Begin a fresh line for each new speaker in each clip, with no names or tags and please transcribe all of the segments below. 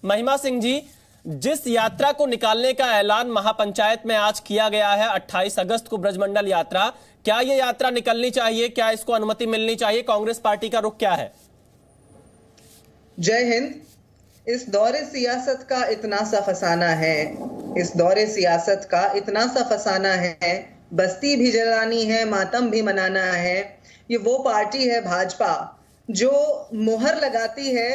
महिमा सिंह जी, जिस यात्रा को निकालने का ऐलान महापंचायत में आज किया गया है 28 अगस्त को ब्रजमंडल यात्रा, क्या ये यात्रा निकलनी चाहिए? क्या इसको अनुमति मिलनी चाहिए? कांग्रेस पार्टी का रुख क्या है?
जय हिंद। इस दौरे सियासत का इतना सा फसाना है, इस दौरे सियासत का इतना सा फसाना है, बस्ती भी जलानी है, मातम भी मनाना है। ये वो पार्टी है भाजपा जो मोहर लगाती है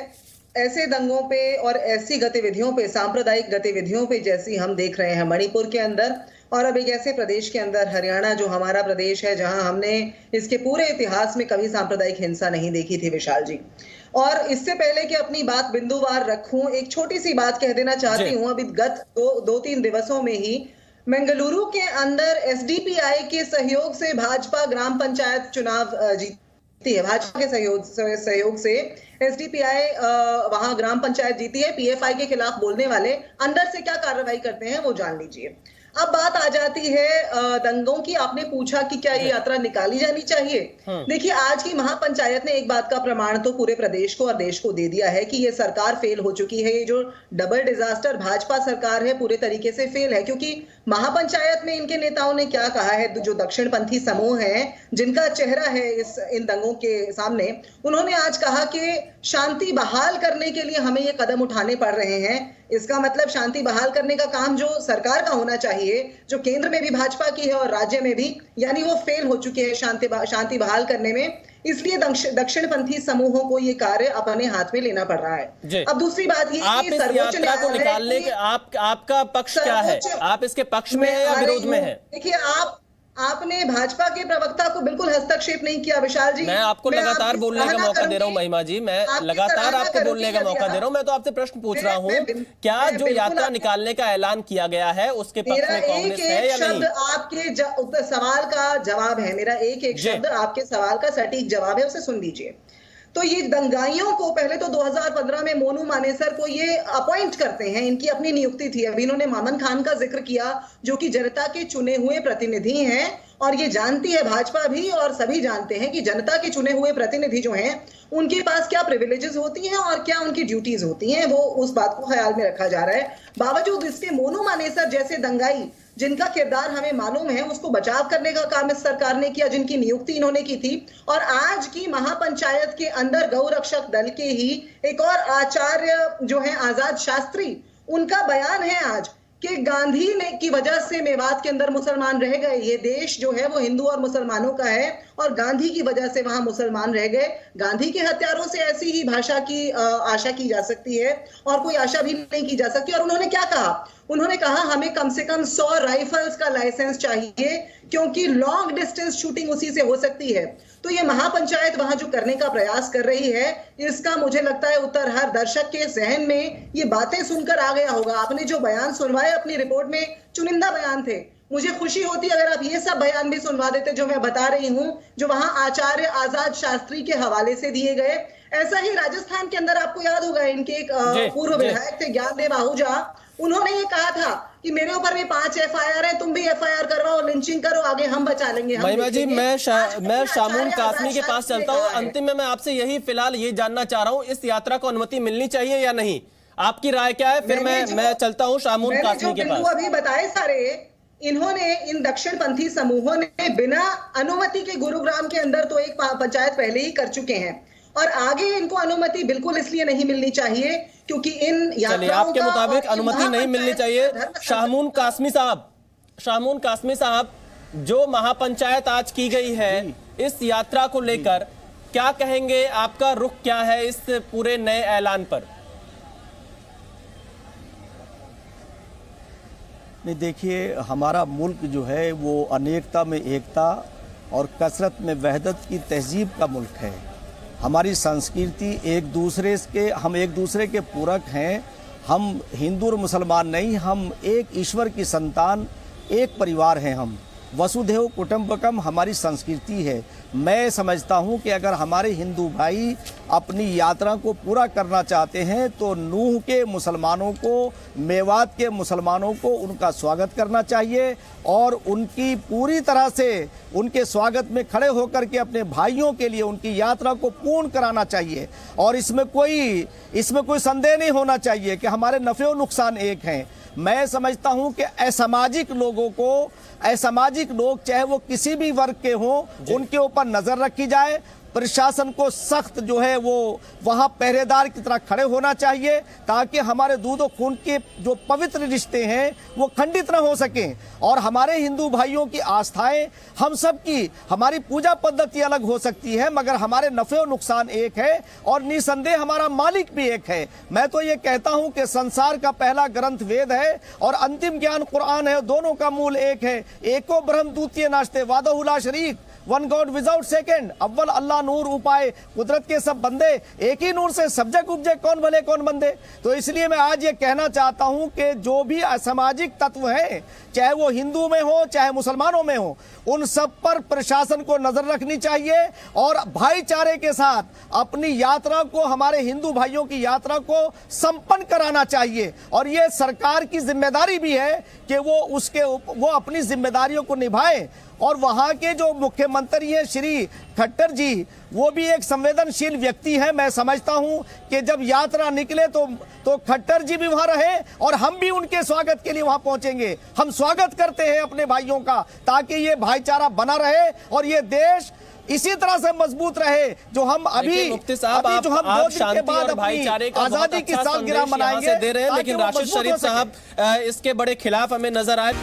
ऐसे दंगों पे और ऐसी गतिविधियों पे, सांप्रदायिक गतिविधियों पे, जैसी हम देख रहे हैं मणिपुर के अंदर, और अब एक ऐसे प्रदेश के अंदर हरियाणा, जो हमारा प्रदेश है, जहां हमने इसके पूरे इतिहास में कभी सांप्रदायिक हिंसा नहीं देखी थी विशाल जी। और इससे पहले कि अपनी बात बिंदुवार रखूं, एक छोटी सी बात कह देना चाहती हूं। अभी गत दो तीन दिवसों में ही मंगलुरु के अंदर एसडीपीआई के सहयोग से भाजपा ग्राम पंचायत चुनाव जीती है। भाजपा के सहयोग से एसडीपीआई वहां ग्राम पंचायत जीती है। पीएफआई के खिलाफ बोलने वाले अंदर से क्या कार्रवाई करते हैं वो जान लीजिए। अब बात आ जाती है दंगों की। आपने पूछा कि क्या ये यात्रा निकाली जानी चाहिए। देखिए, आज की महापंचायत ने एक बात का प्रमाण तो पूरे प्रदेश को और देश को दे दिया है कि ये सरकार फेल हो चुकी है। ये जो डबल डिजास्टर भाजपा सरकार है पूरे तरीके से फेल है, क्योंकि महापंचायत में इनके नेताओं ने क्या कहा है, जो दक्षिणपंथी समूह हैं जिनका चेहरा है इन दंगों के सामने, उन्होंने आज कहा कि शांति बहाल करने के लिए हमें ये कदम उठाने पड़ रहे हैं। इसका मतलब शांति बहाल करने का काम जो सरकार का होना चाहिए, जो केंद्र में भी भाजपा की है और राज्य में भी, यानी वो फेल हो चुके हैं शांति बहाल करने में। इसलिए दक्षिणपंथी समूहों को ये कार्य अपने हाथ में लेना पड़ रहा है। अब दूसरी बात ये
आप इस यात्रा को निकालने के आपका पक्ष क्या है? आप इसके पक्ष में है या विरोध में है?
देखिए, आपने भाजपा के प्रवक्ता को बिल्कुल हस्तक्षेप नहीं किया विशाल जी।
मैं आपको लगातार बोलने का मौका दे रहा हूं महिमा जी, मैं लगातार आपको बोलने का मौका दे रहा हूं। मैं तो आपसे प्रश्न पूछ रहा हूं, क्या जो यात्रा निकालने का ऐलान किया गया है उसके पक्ष में कांग्रेस है या नहीं?
आपके सवाल का जवाब है, मेरा एक शब्द आपके सवाल का सटीक जवाब है, उसे सुन लीजिए। तो ये दंगाइयों को पहले तो 2015 में मोनू मानेसर को ये अपॉइंट करते हैं, इनकी अपनी नियुक्ति थी। अभी इन्होंने मामन खान का जिक्र किया, जो कि जनता के चुने हुए प्रतिनिधि हैं, और ये जानती है भाजपा भी और सभी जानते हैं कि जनता के चुने हुए प्रतिनिधि जो हैं उनके पास क्या प्रिविलेजेस होती हैं और क्या उनकी ड्यूटीज होती हैं, वो उस बात को ख्याल में रखा जा रहा है। बावजूद इसके मोनू मानेसर जैसे दंगाई, जिनका किरदार हमें मालूम है, उसको बचाव करने का काम इस सरकार ने किया, जिनकी नियुक्ति इन्होंने की थी। और आज की महापंचायत के अंदर गौरक्षक दल के ही एक और आचार्य जो है आजाद शास्त्री, उनका बयान है आज कि गांधी ने की वजह से मेवात के अंदर मुसलमान रह गए। ये देश जो है वो हिंदू और मुसलमानों का है, और गांधी की वजह से वहां मुसलमान रह गए। गांधी के हत्यारों से ऐसी ही भाषा की आशा की जा सकती है, और कोई आशा भी नहीं की जा सकती। और उन्होंने क्या कहा? उन्होंने कहा हमें कम से कम 100 राइफल्स का लाइसेंस चाहिए, क्योंकि लॉन्ग डिस्टेंस शूटिंग उसी से हो सकती है। तो ये महापंचायत वहां जो करने का प्रयास कर रही है, इसका मुझे लगता है उत्तर हर दर्शक के जहन में ये बातें सुनकर आ गया होगा। आपने जो बयान सुनवाए अपनी रिपोर्ट में, चुनिंदा बयान थे। मुझे खुशी होती अगर आप ये सब बयान भी सुनवा देते जो मैं बता रही हूं, जो वहां आचार्य आजाद शास्त्री के हवाले से दिए गए। ऐसा ही राजस्थान के अंदर आपको याद होगा, इनके एक पूर्व विधायक थे ज्ञानदेव आहूजा, उन्होंने ये कहा था कि मेरे ऊपर भी 5 एफआईआर है, तुम भी एफआईआर करवाओ, लिंचिंग करो, आगे हम बचा लेंगे।
महिमा जी, मैं शामून कासमी के पास चलता हूँ। अंतिम में मैं आपसे यही फिलहाल ये जानना चाह रहा हूँ, इस यात्रा को अनुमति मिलनी चाहिए या नहीं? आपकी राय क्या है? फिर मैं चलता हूँ शामून कासमी के पास।
अभी बताए सारे, इन्होंने, इन दक्षिणपंथी समूहों ने बिना अनुमति के गुरुग्राम के अंदर तो एक पंचायत पहले ही कर चुके हैं, और आगे इनको अनुमति बिल्कुल इसलिए नहीं मिलनी चाहिए क्योंकि इन यात्राओं
आपके मुताबिक अनुमति नहीं मिलनी चाहिए। शामून कासमी साहब, जो महापंचायत आज की गई है, इस यात्रा को लेकर क्या कहेंगे? आपका रुख क्या है इस पूरे नए ऐलान पर?
नहीं, देखिए, हमारा मुल्क जो है वो अनेकता में एकता और कसरत में वहदत की तहजीब का मुल्क है। हमारी संस्कृति हम एक दूसरे के पूरक हैं। हम हिंदू और मुसलमान नहीं, हम एक ईश्वर की संतान, एक परिवार हैं हम। वसुधैव कुटुंबकम हमारी संस्कृति है। मैं समझता हूं कि अगर हमारे हिंदू भाई अपनी यात्रा को पूरा करना चाहते हैं तो नूह के मुसलमानों को, मेवात के मुसलमानों को उनका स्वागत करना चाहिए और उनकी पूरी तरह से उनके स्वागत में खड़े होकर के अपने भाइयों के लिए उनकी यात्रा को पूर्ण कराना चाहिए। और इसमें कोई संदेह नहीं होना चाहिए कि हमारे नफ़े और नुकसान एक हैं। मैं समझता हूं कि असामाजिक लोग चाहे वो किसी भी वर्ग के हों, उनके ऊपर नजर रखी जाए। प्रशासन को सख्त जो है वो वहां पहरेदार की तरह खड़े होना चाहिए ताकि हमारे दूध और खून के जो पवित्र रिश्ते हैं वो खंडित न हो सकें। और हमारे हिंदू भाइयों की आस्थाएं हम सब की, हमारी पूजा पद्धति अलग हो सकती है मगर हमारे नफ़े और नुकसान एक है और निसंदेह हमारा मालिक भी एक है। मैं तो ये कहता हूं कि संसार का पहला ग्रंथ वेद है और अंतिम ज्ञान कुरान है, दोनों का मूल एक है। एको ब्रह्म द्वितीय नास्ते वादहुला शरीक, वन गॉड विदाउट सेकेंड, अव्वल अल्लाह नूर उपाय, कुदरत के सब बंदे, एक ही नूर से सब जग उपजे, कौन भले कौन बंदे। तो इसलिए मैं आज ये कहना चाहता हूं कि जो भी असामाजिक तत्व हैं, चाहे वो हिंदू में हो चाहे मुसलमानों में हो, उन सब पर प्रशासन को नजर रखनी चाहिए और भाईचारे के साथ अपनी यात्रा को, हमारे हिंदू भाइयों की यात्रा को संपन्न कराना चाहिए। और ये सरकार की जिम्मेदारी भी है कि वो अपनी जिम्मेदारियों को निभाए। और वहां के जो मुख्यमंत्री हैं श्री खट्टर जी, वो भी एक संवेदनशील व्यक्ति है। मैं समझता हूं कि जब यात्रा निकले तो खट्टर जी भी वहां रहे और हम भी उनके स्वागत के लिए वहां पहुंचेंगे। हम स्वागत करते हैं अपने भाइयों का ताकि ये भाईचारा बना रहे और ये देश इसी तरह से मजबूत रहे जो हम अभी
मुफ्ती साहब आप शांति और भाईचारे का आजादी की सालगिरह मनाएंगे दे रहे हैं, लेकिन राशिद शरीफ साहब इसके बड़े खिलाफ हमें नजर आए।